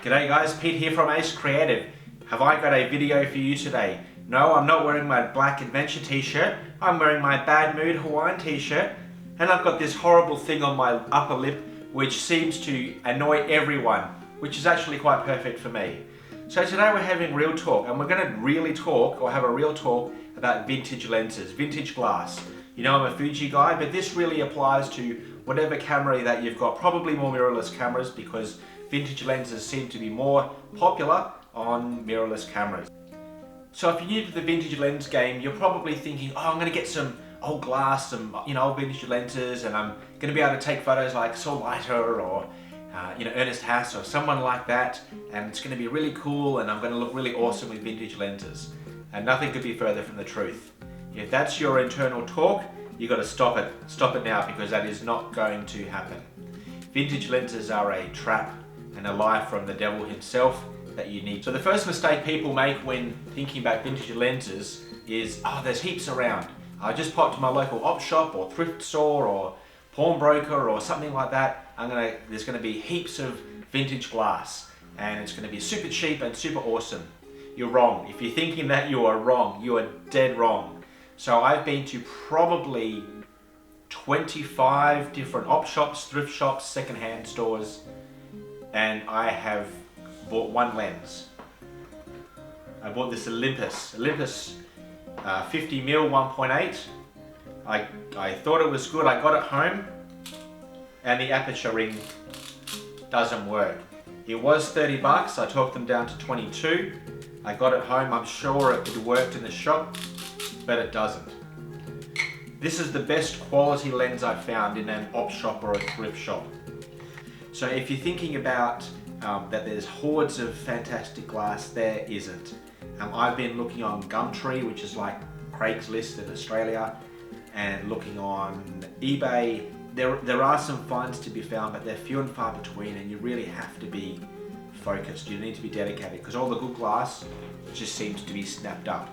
G'day guys, Pete here from Ace Creative. Have I got a video for you today? No, I'm not wearing my black adventure t-shirt. I'm wearing my bad mood Hawaiian t-shirt. And I've got this horrible thing on my upper lip which seems to annoy everyone, which is actually quite perfect for me. So today we're having real talk, and we're going to really talk, or have a real talk, about vintage lenses, vintage glass. You know, I'm a Fuji guy, but this really applies to whatever camera that you've got, probably more mirrorless cameras, because vintage lenses seem to be more popular on mirrorless cameras. So if you're new to the vintage lens game, you're probably thinking, oh, I'm going to get some old glass, some old vintage lenses, and I'm going to be able to take photos like Saul Leiter or Ernest Haas or someone like that, and it's going to be really cool, and I'm going to look really awesome with vintage lenses. And nothing could be further from the truth. If that's your internal talk, you've got to stop it. Stop it now, because that is not going to happen. Vintage lenses are a trap and a lie from the devil himself that you need. So the first mistake people make when thinking about vintage lenses is, oh, there's heaps around. I just popped to my local op shop or thrift store or pawnbroker or something like that. There's going to be heaps of vintage glass, and it's going to be super cheap and super awesome. You're wrong. If you're thinking that, you are wrong. You are dead wrong. So I've been to probably 25 different op shops, thrift shops, secondhand stores, and I have bought one lens. I bought this Olympus 50mm 1.8. I thought it was good. I got it home, and the aperture ring doesn't work. It was 30 bucks. I talked them down to 22. I got it home. I'm sure it worked in the shop, but it doesn't. This is the best quality lens I've found in an op shop or a thrift shop. So if you're thinking about that there's hordes of fantastic glass, there isn't. I've been looking on Gumtree, which is like Craigslist in Australia, and looking on eBay. There are some finds to be found, but they're few and far between, and you really have to be focused. You need to be dedicated, because all the good glass just seems to be snapped up.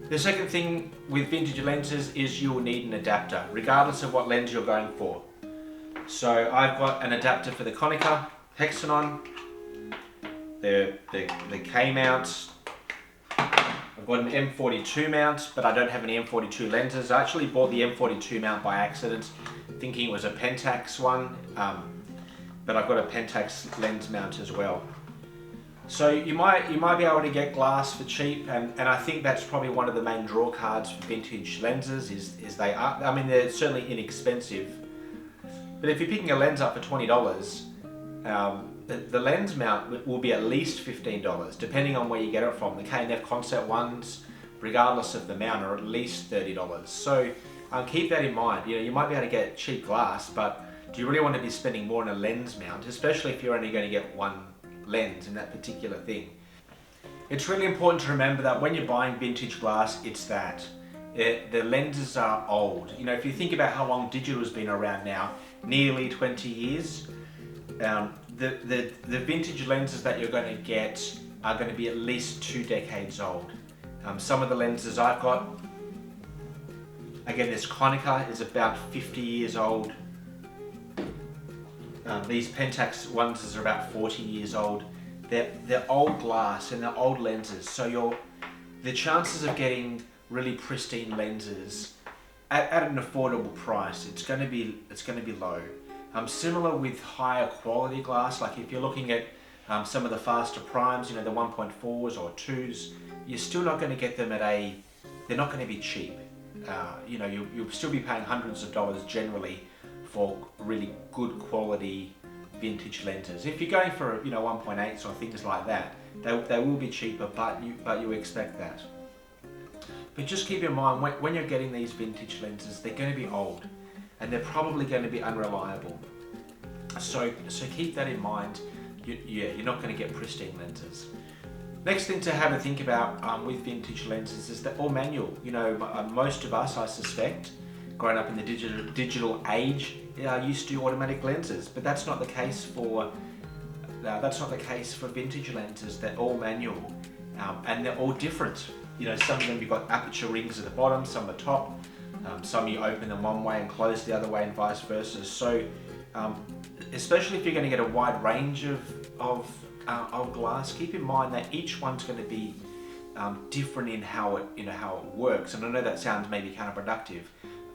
The second thing with vintage lenses is you'll need an adapter, regardless of what lens you're going for. So I've got an adapter for the Konica Hexanon, the K mounts. I've got an M42 mount, but I don't have any M42 lenses. I actually bought the M42 mount by accident, thinking it was a Pentax one, but I've got a Pentax lens mount as well. So you might be able to get glass for cheap, and I think that's probably one of the main draw cards for vintage lenses is they are. I mean, they're certainly inexpensive. But if you're picking a lens up for $20, the lens mount will be at least $15, depending on where you get it from. The K&F Concept ones, regardless of the mount, are at least $30. So keep that in mind. You might be able to get cheap glass, but do you really want to be spending more on a lens mount, especially if you're only going to get one lens in that particular thing? It's really important to remember that when you're buying vintage glass, it's that. The lenses are old. If you think about how long digital has been around now, nearly 20 years, the vintage lenses that you're going to get are going to be at least 2 decades old. Some of the lenses I've got, again, this Konica is about 50 years old. These Pentax ones are about 40 years old. They're old glass and they're old lenses, so the chances of getting really pristine lenses at an affordable price, it's going to be low. Similar with higher quality glass, like if you're looking at some of the faster primes, the 1.4s or 2s, you're still not going to get them they're not going to be cheap. You'll still be paying hundreds of dollars generally for really good quality vintage lenses. If you're going for 1.8s or things like that, they will be cheaper, but you expect that. But just keep in mind, when you're getting these vintage lenses, they're going to be old, and they're probably going to be unreliable. So keep that in mind. You're not going to get pristine lenses. Next thing to have a think about with vintage lenses is they're all manual. Most of us, I suspect, growing up in the digital age, are used to automatic lenses, but that's not the case for vintage lenses. They're all manual, and they're all different. Some of them you've got aperture rings at the bottom, some at the top. Some you open them one way and close the other way, and vice versa. So especially if you're going to get a wide range of glass, keep in mind that each one's going to be different in how it works. And I know that sounds maybe counterproductive,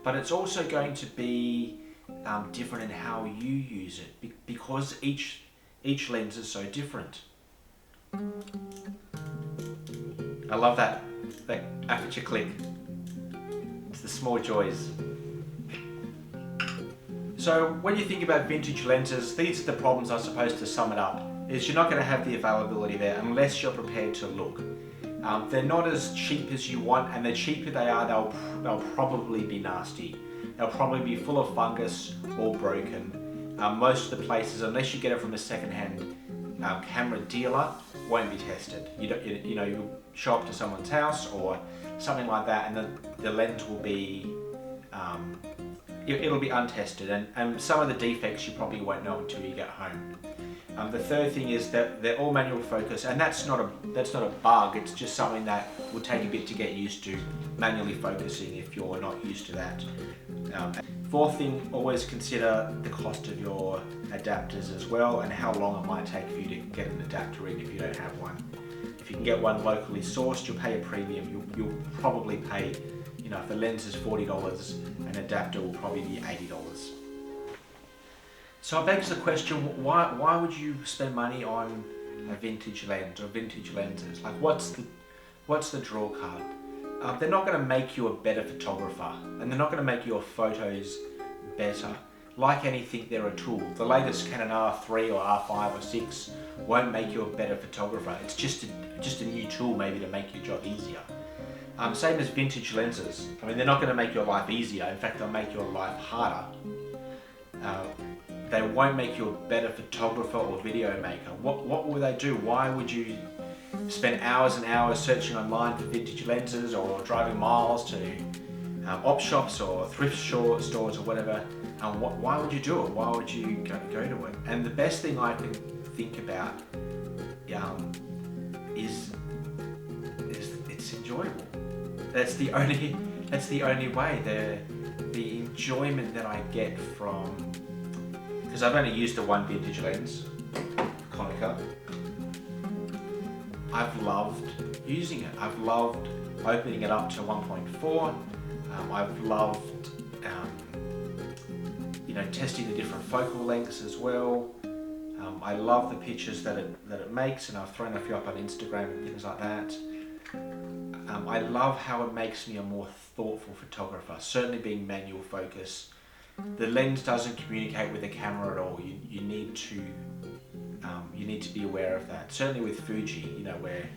but it's also going to be different in how you use it because each lens is so different. I love that aperture click. It's the small joys. So when you think about vintage lenses, these are the problems, I suppose, to sum it up, is you're not going to have the availability there unless you're prepared to look. They're not as cheap as you want, and the cheaper they are, they'll probably be nasty. They'll probably be full of fungus or broken. Most of the places, unless you get it from a second-hand camera dealer, won't be tested. You show up to someone's house or something like that, and the lens will be it'll be untested, and some of the defects you probably won't know until you get home. The third thing is that they're all manual focus, and that's not a bug. It's just something that will take a bit to get used to, manually focusing if you're not used to that. Fourth thing, always consider the cost of your adapters as well, and how long it might take for you to get an adapter in if you don't have one. If you can get one locally sourced, you'll pay a premium. You'll probably pay, if the lens is $40, an adapter will probably be $80. So it begs the question, why would you spend money on a vintage lens or vintage lenses? Like, what's the draw card? They're not going to make you a better photographer, and they're not going to make your photos better. Like anything, they're a tool. The latest Canon R3 or R5 or 6 won't make you a better photographer. It's just a new tool, maybe, to make your job easier. Same as vintage lenses. I mean, they're not going to make your life easier. In fact, they'll make your life harder. They won't make you a better photographer or video maker. What will they do? Why would you spend hours and hours searching online for vintage lenses, or driving miles to op shops or thrift stores or whatever? Why would you do it? Why would you go to it? And the best thing I can think about is it's enjoyable. That's the only way. The enjoyment that I get from, because I've only used the one vintage lens, Konica. I've loved using it. I've loved opening it up to 1.4. I've loved testing the different focal lengths as well. I love the pictures that it makes, and I've thrown a few up on Instagram and things like that. I love how it makes me a more thoughtful photographer, certainly being manual focus. The lens doesn't communicate with the camera at all. You need to be aware of that. Certainly with Fuji, where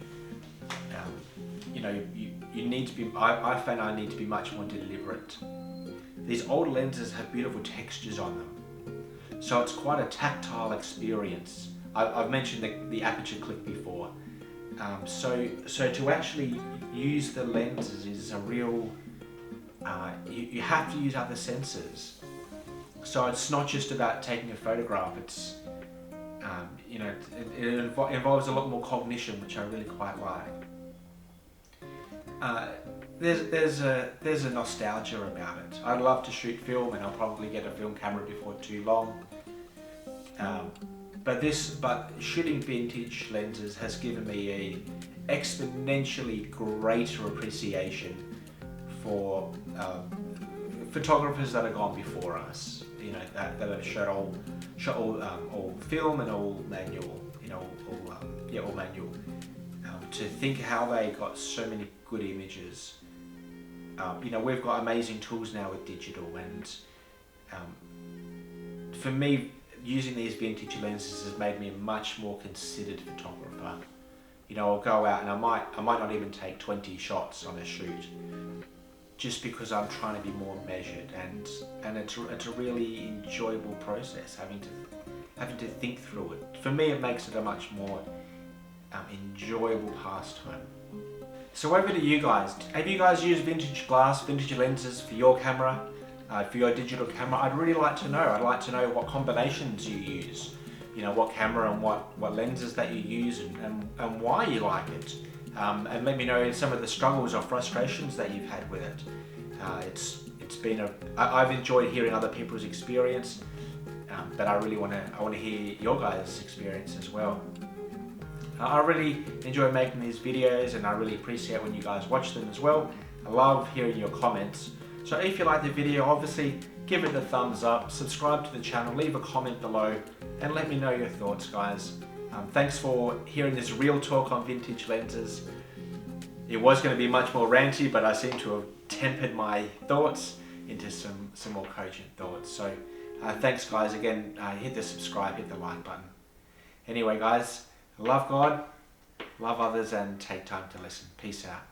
you need to be. I find I need to be much more deliberate. These old lenses have beautiful textures on them, so it's quite a tactile experience. I've mentioned the aperture click before. So to actually use the lenses is a real. You have to use other senses. So it's not just about taking a photograph. It's it involves a lot more cognition, which I really quite like. There's a nostalgia about it. I'd love to shoot film, and I'll probably get a film camera before too long. But shooting vintage lenses has given me a exponentially greater appreciation for photographers that have gone before us. That have shot all film and all manual. All manual. To think how they got so many good images. We've got amazing tools now with digital, and for me, using these vintage lenses has made me a much more considered photographer. I'll go out and I might not even take 20 shots on a shoot, just because I'm trying to be more measured, and it's a really enjoyable process having to think through it. For me, it makes it a much more enjoyable pastime. So over to you guys. Have you guys used vintage glass, vintage lenses for your camera, for your digital camera? I'd really like to know. I'd like to know what combinations you use, what camera and what lenses that you use, and why you like it. And let me know some of the struggles or frustrations that you've had with it. It's been I've enjoyed hearing other people's experience. but I really want to hear your guys' experience as well. I really enjoy making these videos, and I really appreciate when you guys watch them as well. I love hearing your comments. So if you like the video, obviously give it a thumbs up, subscribe to the channel, leave a comment below, and let me know your thoughts, guys. Thanks for hearing this real talk on vintage lenses. It was going to be much more ranty, but I seem to have tempered my thoughts into some more cogent thoughts. So thanks, guys. Again, hit the subscribe, hit the like button. Anyway, guys, love God, love others, and take time to listen. Peace out.